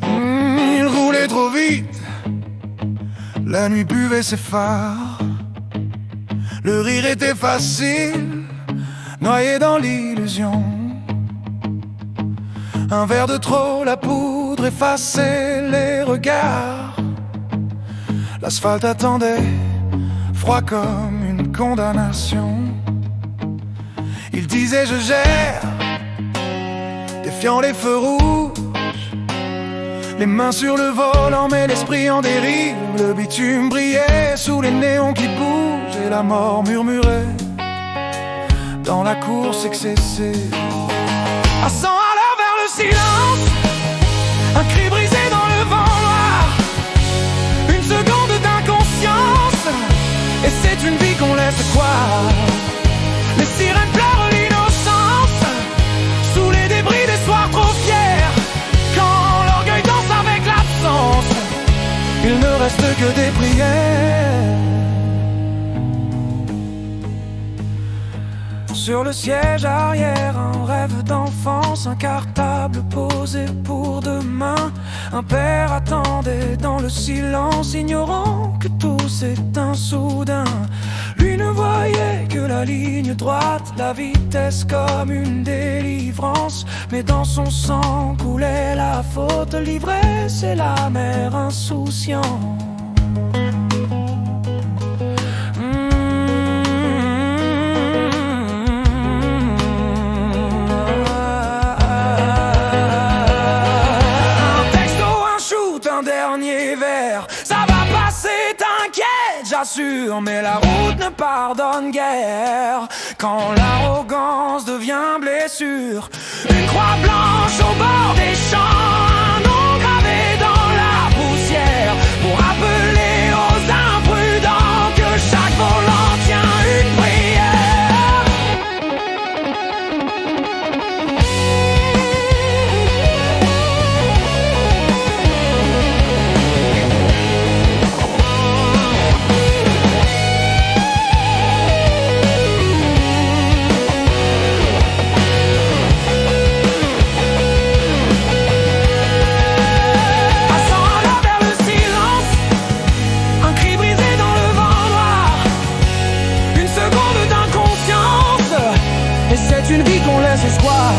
Il roulait trop vite, la nuit buvait ses phares. Le rire était facile, noyé dans l'illusion. Un verre de trop, la poudre effaçait les regards. L'asphalte attendait, froid comme une condamnation. Il disait je gère, défiant les feux rouges. Les mains sur le volant mais l'esprit en dérive. Le bitume brillait sous les néons qui bougent. Et la mort murmurait dans la course excessive. À 100 à l'heure vers le silence, un cri brisé dans le vent noir. Une seconde d'inconscience, et c'est une vie qu'on laisse croire. Les sirènes pleurent l'innocence sous les débris des soirs trop fiers. Quand l'orgueil danse avec l'absence, il ne reste que des prières. Sur le siège arrière, un rêve d'enfance, un cartable posé pour demain. Un père attendait dans le silence, ignorant que tout s'éteint soudain. Lui ne voyait que la ligne droite, la vitesse comme une délivrance. Mais dans son sang coulait la faute, l'ivresse et la mer insouciante. Ça va passer, t'inquiète, j'assure. Mais la route ne pardonne guère. Quand l'arrogance devient blessure, une croix blanche au bord des champs, un nom gravé dans la poussière, pour rappeler aux imprudents que chaque volant tient une prière. C'est une vie qu'on laisse espoir.